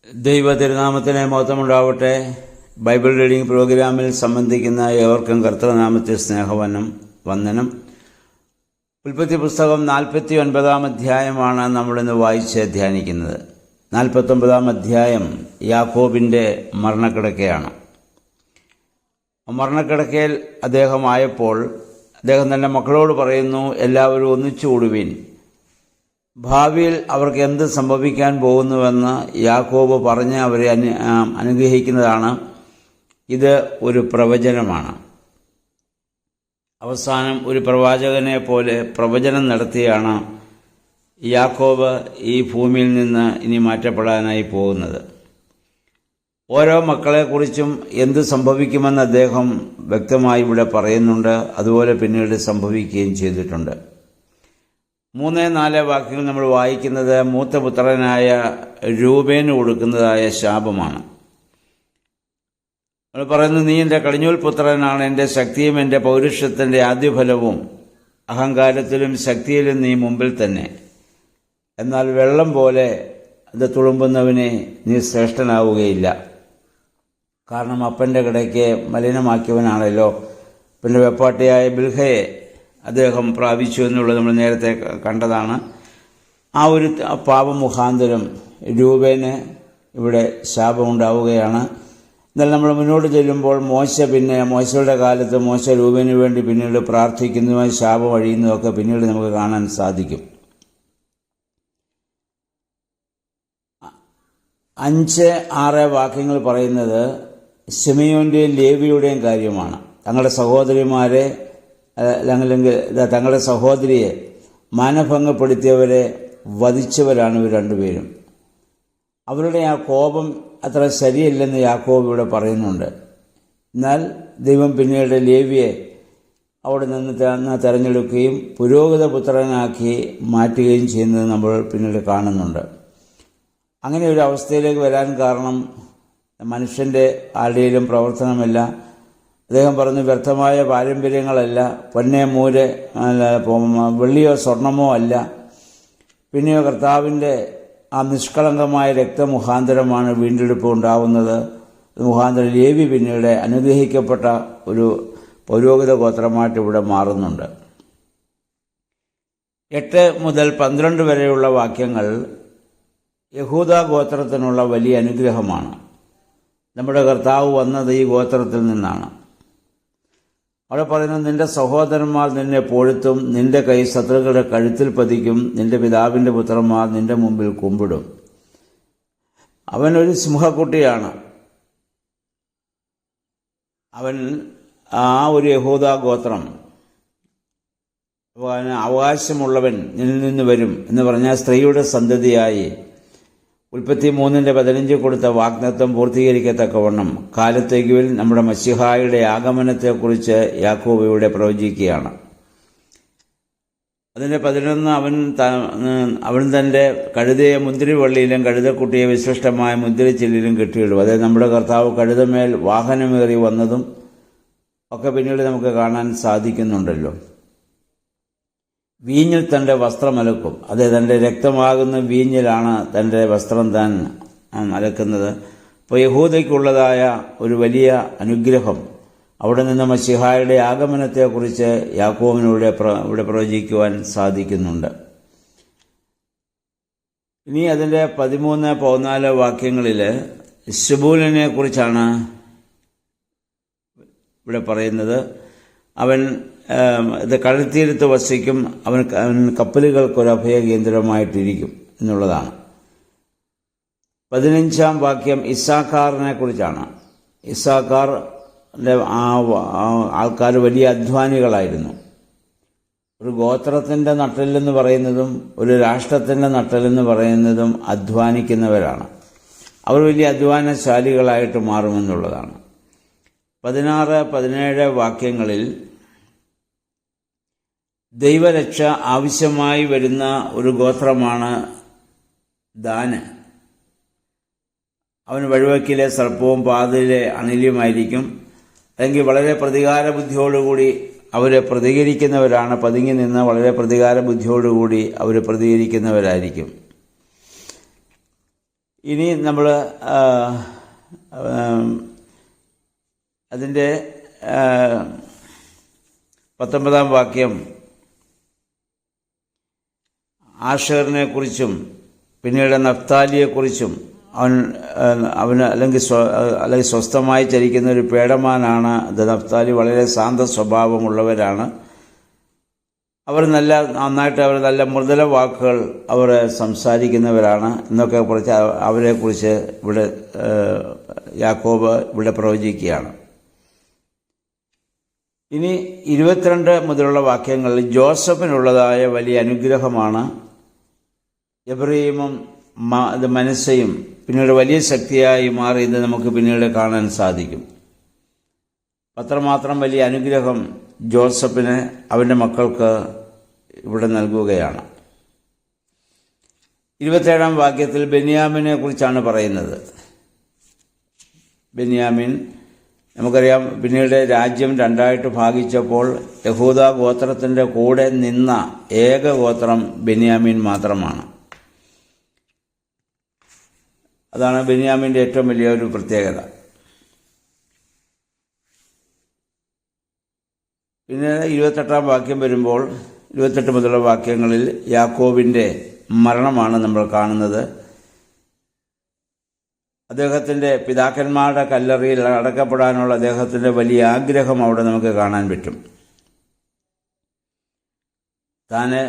ദൈവ തിരുനാമത്തിന് മഹത്വമുണ്ടാവട്ടെ. Bible reading പ്രോഗ്രാമിൽ സംബന്ധിക്കുന്ന ഏവർക്കും കർത്തൃനാമത്തിൽ വന്ദനം. ഉൽപ്പത്തി പുസ്തകം 49-ാം അധ്യായമാണ് നമ്മളിന്ന് വായിച്ച് ധ്യാനിക്കുന്നത്. 49-ാം അധ്യായം യാക്കോബിൻ്റെ മരണക്കിടക്കയാണ്. മരണക്കിടക്കയിൽ അദ്ദേഹമായപ്പോൾ അദ്ദേഹം തൻ്റെ മക്കളോട് പറയുന്നു, എല്ലാവരും ഒന്നിച്ചുകൂടുവീൻ. ഭാവിയിൽ അവർക്ക് എന്ത് സംഭവിക്കാൻ പോകുന്നുവെന്ന് യാക്കോബ് പറഞ്ഞ് അവരെ അനുഗ്രഹിക്കുന്നതാണ്. ഇത് ഒരു പ്രവചനമാണ്. അവസാനം ഒരു പ്രവാചകനെ പോലെ പ്രവചനം നടത്തിയാണ് യാക്കോബ് ഈ ഭൂമിയിൽ നിന്ന് ഇനി മാറ്റപ്പെടാനായി പോകുന്നത്. ഓരോ മക്കളെക്കുറിച്ചും എന്ത് സംഭവിക്കുമെന്ന് അദ്ദേഹം വ്യക്തമായി ഇവിടെ പറയുന്നുണ്ട്. അതുപോലെ പിന്നീട് സംഭവിക്കുകയും ചെയ്തിട്ടുണ്ട്. 3-4 വാക്യങ്ങൾ നമ്മൾ വായിക്കുന്നത് മൂത്ത പുത്രനായ രൂബേന് കൊടുക്കുന്നതായ ശാപമാണ്. നമ്മൾ പറയുന്നു, നീ എൻ്റെ കടിഞ്ഞൂൽ പുത്രനാണ്, എൻ്റെ ശക്തിയും എൻ്റെ പൗരുഷത്തിൻ്റെ ആദ്യഫലവും. അഹങ്കാരത്തിലും ശക്തിയിലും നീ മുമ്പിൽ തന്നെ. എന്നാൽ വെള്ളം പോലെ അത് തുളുമ്പുന്നവനെ നീ ശ്രേഷ്ഠനാവുകയില്ല. കാരണം അപ്പൻ്റെ കിടയ്ക്ക് മലിനമാക്കിയവനാണല്ലോ. പിന്നെ വെപ്പാട്ടിയായ ബിൽഹയെ അദ്ദേഹം പ്രാപിച്ചു എന്നുള്ളത് നമ്മൾ നേരത്തെ കണ്ടതാണ്. ആ ഒരു പാപമുഖാന്തരം രൂപേന് ഇവിടെ ശാപമുണ്ടാവുകയാണ്. എന്നാൽ നമ്മൾ മുന്നോട്ട് ചെല്ലുമ്പോൾ മോശയുടെ കാലത്ത് മോശ രൂപേന് വേണ്ടി പിന്നീട് പ്രാർത്ഥിക്കുന്നതുമായി ശാപം അഴിയുന്നതൊക്കെ പിന്നീട് നമുക്ക് കാണാൻ സാധിക്കും. 5-6 വാക്യങ്ങൾ പറയുന്നത് ശിമെയോന്റെയും ലേവിയുടെയും കാര്യമാണ്. തങ്ങളുടെ സഹോദരിമാരെ അല്ലെങ്കിൽ തങ്ങളുടെ സഹോദരിയെ മാനഭംഗപ്പെടുത്തിയവരെ വധിച്ചവരാണ് ഇവർ രണ്ടുപേരും. അവരുടെ ആ കോപം അത്ര ശരിയല്ലെന്ന് യാക്കോബ് ഇവിടെ പറയുന്നുണ്ട്. എന്നാൽ ദൈവം പിന്നീട് ലേവിയെ അവിടെ നിന്ന് തെരഞ്ഞെടുക്കുകയും പുരോഹിത പുത്രനാക്കി മാറ്റുകയും ചെയ്യുന്നത് നമ്മൾ പിന്നീട് കാണുന്നുണ്ട്. അങ്ങനെ ഒരു അവസ്ഥയിലേക്ക് വരാൻ കാരണം മനുഷ്യൻ്റെ ആരുടെയും പ്രവർത്തനമല്ല. അദ്ദേഹം പറഞ്ഞു, വ്യർത്ഥമായ പാരമ്പര്യങ്ങളല്ല, പൊന്നെ മൂര് വെള്ളിയോ സ്വർണമോ അല്ല, പിന്നെയോ കർത്താവിൻ്റെ ആ നിഷ്കളങ്കമായ രക്തമുഖാന്തരമാണ് വീണ്ടെടുപ്പ് ഉണ്ടാവുന്നത്. മുഖാന്തരം ലേവി പിന്നീട് അനുഗ്രഹിക്കപ്പെട്ട ഒരു പൗരോഹിത ഗോത്രമായിട്ട് ഇവിടെ മാറുന്നുണ്ട്. 8 മുതൽ 12 വരെയുള്ള വാക്യങ്ങൾ യഹൂദാ ഗോത്രത്തിനുള്ള വലിയ അനുഗ്രഹമാണ്. നമ്മുടെ കർത്താവ് വന്നത് ഈ ഗോത്രത്തിൽ നിന്നാണ്. അവിടെ പറയുന്നത്, നിന്റെ സഹോദരന്മാർ നിന്നെ പൊഴുത്തും, നിന്റെ കൈ ശത്രുക്കളുടെ കഴുത്തിൽ പതിക്കും, നിന്റെ പിതാവിൻ്റെ പുത്രന്മാർ നിന്റെ മുമ്പിൽ കുമ്പിടും. അവനൊരു സിംഹക്കുട്ടിയാണ്. അവൻ ആ ഒരു യഹൂദാ ഗോത്രം അവകാശമുള്ളവൻ നിന്നിൽ നിന്ന് വരും എന്ന് പറഞ്ഞാൽ സ്ത്രീയുടെ സന്തതിയായി ഉൽപ്പത്തി 3:15 കൊടുത്ത വാഗ്ദത്തം പൂർത്തീകരിക്കത്തക്കവണ്ണം കാലത്തേക്കുവിൽ നമ്മുടെ മശിഹായുടെ ആഗമനത്തെക്കുറിച്ച് യാക്കോബ് ഇവിടെ പ്രവചിക്കുകയാണ്. അതിൻ്റെ 11 അവൻ തൻ്റെ കഴുതയെ മുന്തിരിവള്ളിയിലും കഴുതക്കുട്ടിയെ വിശിഷ്ടമായ മുന്തിരിച്ചില്ലിലും കെട്ടിയിടും. അതായത് നമ്മുടെ കർത്താവ് കഴുതമേൽ വാഹനമേറി വന്നതും ഒക്കെ പിന്നീട് നമുക്ക് കാണാൻ സാധിക്കുന്നുണ്ടല്ലോ. വീഞ്ഞിൽ തൻ്റെ വസ്ത്രം അലക്കും. അത് തൻ്റെ രക്തമാകുന്ന വീഞ്ഞിലാണ് തൻ്റെ വസ്ത്രം താൻ അലക്കുന്നത്. അപ്പോൾ യഹൂദയ്ക്കുള്ളതായ ഒരു വലിയ അനുഗ്രഹം അവിടെ നിന്ന് മശിഹായുടെ ആഗമനത്തെക്കുറിച്ച് യാക്കോബിനൂടെ ഇവിടെ പ്രവചിക്കുവാൻ സാധിക്കുന്നുണ്ട്. ഇനി അതിൻ്റെ 13-14 വാക്യങ്ങളിൽ ശബൂലിനെ കുറിച്ചാണ് ഇവിടെ പറയുന്നത്. അവൻ ഇത് കടൽത്തീരത്ത് വസിക്കും, അവൻ കപ്പലുകൾക്കൊരു അഭയകേന്ദ്രമായിട്ടിരിക്കും എന്നുള്ളതാണ്. 15-ാം വാക്യം ഇസ്സാഖാറിനെ കുറിച്ചാണ്. ഇസ്സാഖാറിൻ്റെ ആൾക്കാർ വലിയ അധ്വാനികളായിരുന്നു. ഒരു ഗോത്രത്തിൻ്റെ നട്ടെല്ലെന്ന് പറയുന്നതും ഒരു രാഷ്ട്രത്തിൻ്റെ നട്ടെല്ലെന്ന് പറയുന്നതും അധ്വാനിക്കുന്നവരാണ്. അവർ വലിയ അധ്വാനശാലികളായിട്ട് മാറുമെന്നുള്ളതാണ്. 16-17 വാക്യങ്ങളിൽ ദൈവരക്ഷ ആവശ്യമായി വരുന്ന ഒരു ഗോത്രമാണ് ദാന്. അവൻ വഴുവക്കിലെ സർപ്പവും പാതിലെ അണിലുമായിരിക്കും. അല്ലെങ്കിൽ വളരെ പ്രതികാര ബുദ്ധിയോടുകൂടി അവർ പ്രതികരിക്കുന്നവരാണ്. പതുങ്ങി നിന്ന് വളരെ പ്രതികാര ബുദ്ധിയോടുകൂടി അവർ പ്രതികരിക്കുന്നവരായിരിക്കും. ഇനി നമ്മൾ അതിൻ്റെ 19-ാം വാക്യം ആഷേറിനെ കുറിച്ചും പിന്നീട് നഫ്താലിയെക്കുറിച്ചും അവന് അല്ലെങ്കിൽ സ്വസ്ഥമായി ചരിക്കുന്ന ഒരു പേടമാനാണ് നഫ്താലി. വളരെ ശാന്ത സ്വഭാവമുള്ളവരാണ് അവർ. നന്നായിട്ട് അവർ നല്ല മൃദുല വാക്കുകൾ അവർ സംസാരിക്കുന്നവരാണ് എന്നൊക്കെ കുറിച്ച് അവരെക്കുറിച്ച് ഇവിടെ യാക്കോബ് ഇവിടെ പ്രവചിക്കുകയാണ്. ഇനി 22 മുതലുള്ള വാക്യങ്ങളിൽ ജോസഫിനുള്ളതായ വലിയ അനുഗ്രഹമാണ്. എബ്രഹീമും മനസ്സയും പിന്നീട് വലിയ ശക്തിയായി മാറിയത് നമുക്ക് പിന്നീട് കാണാൻ സാധിക്കും. അത്രമാത്രം വലിയ അനുഗ്രഹം ജോസഫിന് അവൻ്റെ മക്കൾക്ക് ഇവിടെ നൽകുകയാണ്. 27-ാം വാക്യത്തിൽ ബെന്യാമിനെ കുറിച്ചാണ് പറയുന്നത്. ബെന്യാമിൻ നമുക്കറിയാം, പിന്നീട് രാജ്യം രണ്ടായിട്ട് ഭാഗിച്ചപ്പോൾ യഹൂദ ഗോത്രത്തിൻ്റെ കൂടെ നിന്ന ഏക ഗോത്രം ബെന്യാമിൻ മാത്രമാണ്. അതാണ് ബെന്യാമിൻ്റെ ഏറ്റവും വലിയൊരു പ്രത്യേകത. പിന്നെ 28-ാം വാക്യം വരുമ്പോൾ 28 മുതലുള്ള വാക്യങ്ങളിൽ യാക്കോബിൻ്റെ മരണമാണ് നമ്മൾ കാണുന്നത്. അദ്ദേഹത്തിൻ്റെ പിതാക്കന്മാരുടെ കല്ലറയിൽ അടക്കപ്പെടാനുള്ള അദ്ദേഹത്തിൻ്റെ വലിയ ആഗ്രഹം അവിടെ നമുക്ക് കാണാൻ പറ്റും. താന്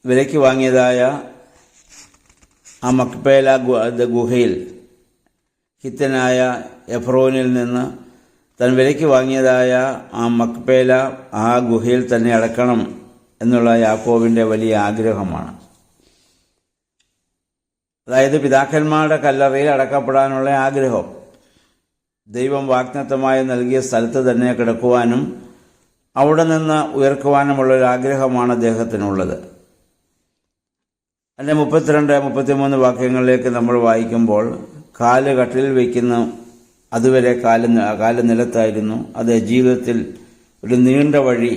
വിലയ്ക്ക് വാങ്ങിയതായ ആ മക്പേല ഗുഹയിൽ ഹിത്തനായ എഫ്രോനിൽ നിന്ന് താൻ വിലയ്ക്ക് വാങ്ങിയതായ ആ മക്പേല ആ ഗുഹയിൽ തന്നെ അടക്കണം എന്നുള്ള യാക്കോബിൻ്റെ വലിയ ആഗ്രഹമാണ്. അതായത് പിതാക്കന്മാരുടെ കല്ലറയിൽ അടക്കപ്പെടാനുള്ള ആഗ്രഹം. ദൈവം വാഗ്ദത്തമായി നൽകിയ സ്ഥലത്ത് തന്നെ കിടക്കുവാനും അവിടെ നിന്ന് ഉയർക്കുവാനുമുള്ളൊരു ആഗ്രഹമാണ് അദ്ദേഹത്തിനുള്ളത്. അതിൻ്റെ 32-33 വാക്യങ്ങളിലേക്ക് നമ്മൾ വായിക്കുമ്പോൾ കാല് കട്ടിലിൽ വയ്ക്കുന്ന അതുവരെ കാല് നിലത്തായിരുന്നു. അത് ജീവിതത്തിൽ ഒരു നീണ്ട വഴി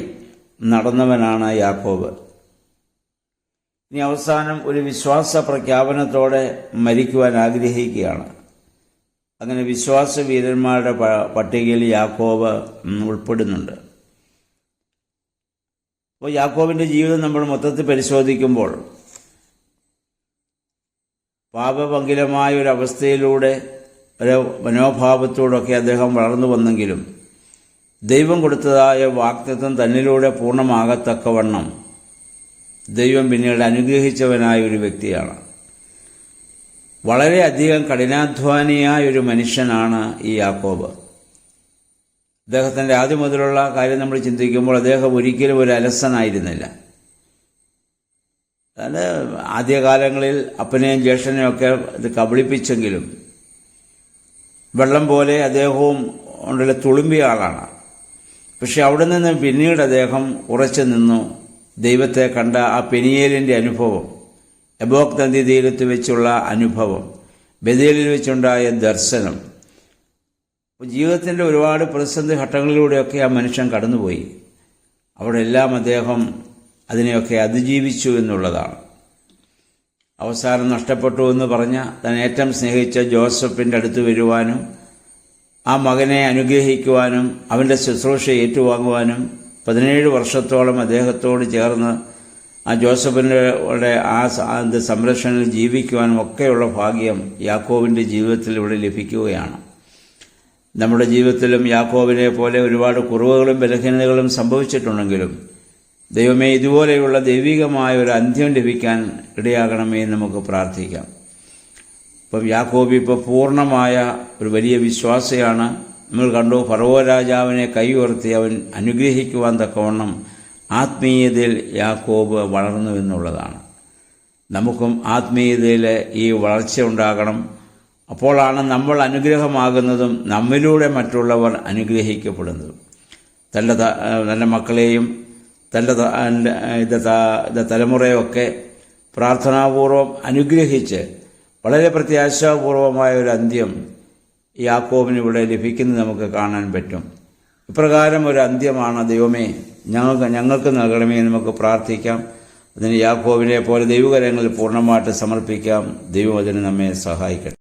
നടന്നവനാണ് യാക്കോബ്. ഇനി അവസാനം ഒരു വിശ്വാസ പ്രഖ്യാപനത്തോടെ മരിക്കുവാൻ ആഗ്രഹിക്കുകയാണ്. അങ്ങനെ വിശ്വാസ വീരന്മാരുടെ പട്ടികയിൽ യാക്കോബ് ഉൾപ്പെടുന്നുണ്ട്. അപ്പോൾ യാക്കോബിൻ്റെ ജീവിതം നമ്മൾ മൊത്തത്തിൽ പരിശോധിക്കുമ്പോൾ പാപപങ്കിലമായ ഒരു അവസ്ഥയിലൂടെ ഒരു മനോഭാവത്തോടൊക്കെ അദ്ദേഹം വളർന്നു വന്നെങ്കിലും ദൈവം കൊടുത്തതായ വാഗ്ദത്തം തന്നിലൂടെ പൂർണ്ണമാകത്തക്കവണ്ണം ദൈവം പിന്നീട് അനുഗ്രഹിച്ചവനായ ഒരു വ്യക്തിയാണ്. വളരെയധികം കഠിനാധ്വാനിയായ ഒരു മനുഷ്യനാണ് ഈ യാക്കോബ്. അദ്ദേഹത്തിൻ്റെ ആദ്യം മുതലുള്ള കാര്യം നമ്മൾ ചിന്തിക്കുമ്പോൾ അദ്ദേഹം ഒരിക്കലും ഒരു അലസനായിരുന്നില്ല. അതായത് ആദ്യകാലങ്ങളിൽ അപ്പനെയും ജ്യേഷ്ഠനെയും ഒക്കെ ഇത് കബളിപ്പിച്ചെങ്കിലും വെള്ളം പോലെ അദ്ദേഹവും ഉള്ള തുളുമ്പിയ ആളാണ്. പക്ഷെ അവിടെ നിന്ന് പിന്നീട് അദ്ദേഹം ഉറച്ചു നിന്നു. ദൈവത്തെ കണ്ട ആ പെനിയേലിൻ്റെ അനുഭവം, എബോക് നദി തീരത്ത് വെച്ചുള്ള അനുഭവം, ബഥേലിൽ വെച്ചുണ്ടായ ദർശനം, ജീവിതത്തിൻ്റെ ഒരുപാട് പ്രതിസന്ധി ഘട്ടങ്ങളിലൂടെയൊക്കെ ആ മനുഷ്യൻ കടന്നുപോയി. അവിടെ എല്ലാം അദ്ദേഹം അതിനെയൊക്കെ അതിജീവിച്ചു എന്നുള്ളതാണ്. അവസാനം നഷ്ടപ്പെട്ടു എന്ന് പറഞ്ഞ താൻ ഏറ്റവും സ്നേഹിച്ച ജോസഫിൻ്റെ അടുത്ത് വരുവാനും ആ മകനെ അനുഗ്രഹിക്കുവാനും അവൻ്റെ ശുശ്രൂഷ ഏറ്റുവാങ്ങുവാനും 17 വർഷത്തോളം അദ്ദേഹത്തോട് ചേർന്ന് ആ ജോസഫിൻ്റെ ആ സംരക്ഷണയിൽ ജീവിക്കുവാനും ഒക്കെയുള്ള ഭാഗ്യം യാക്കോബിൻ്റെ ജീവിതത്തിൽ ഇവിടെ ലഭിക്കുകയാണ്. നമ്മുടെ ജീവിതത്തിലും യാക്കോബിനെ പോലെ ഒരുപാട് കുറവുകളും ബലഹീനതകളും സംഭവിച്ചിട്ടുണ്ടെങ്കിലും ദൈവമേ, ഇതുപോലെയുള്ള ദൈവികമായ ഒരു അന്ത്യം ലഭിക്കാൻ ഇടയാകണമേ എന്ന് നമുക്ക് പ്രാർത്ഥിക്കാം. ഇപ്പം യാക്കോബ് ഇപ്പോൾ പൂർണ്ണമായ ഒരു വലിയ വിശ്വാസിയാണ്. നമ്മൾ കണ്ടു, ഫറവോ രാജാവിനെ കൈ ഉയർത്തി അവൻ അനുഗ്രഹിക്കുവാൻ തക്കവണ്ണം ആത്മീയതയിൽ യാക്കോബ് വളർന്നു എന്നുള്ളതാണ്. നമുക്കും ആത്മീയതയിൽ ഈ വളർച്ച ഉണ്ടാകണം. അപ്പോഴാണ് നമ്മൾ അനുഗ്രഹമാകുന്നതും നമ്മിലൂടെ മറ്റുള്ളവർ അനുഗ്രഹിക്കപ്പെടുന്നതും. തൻ്റെ മക്കളെയും തൻ്റെ തലമുറയൊക്കെ പ്രാർത്ഥനാപൂർവം അനുഗ്രഹിച്ച് വളരെ പ്രത്യാശാപൂർവമായ ഒരു അന്ത്യം യാക്കോബിന് ഇവിടെ ലഭിക്കുന്നത് നമുക്ക് കാണാൻ പറ്റും. ഇപ്രകാരം ഒരു അന്ത്യമാണ് ദൈവമേ ഞങ്ങൾക്ക് നൽകണമേ എന്ന് നമുക്ക് പ്രാർത്ഥിക്കാം. അതിന് യാക്കോബിനെ പോലെ ദൈവകരങ്ങളിൽ പൂർണ്ണമായിട്ട് സമർപ്പിക്കാം. ദൈവം അതിന് നമ്മെ സഹായിക്കട്ടെ.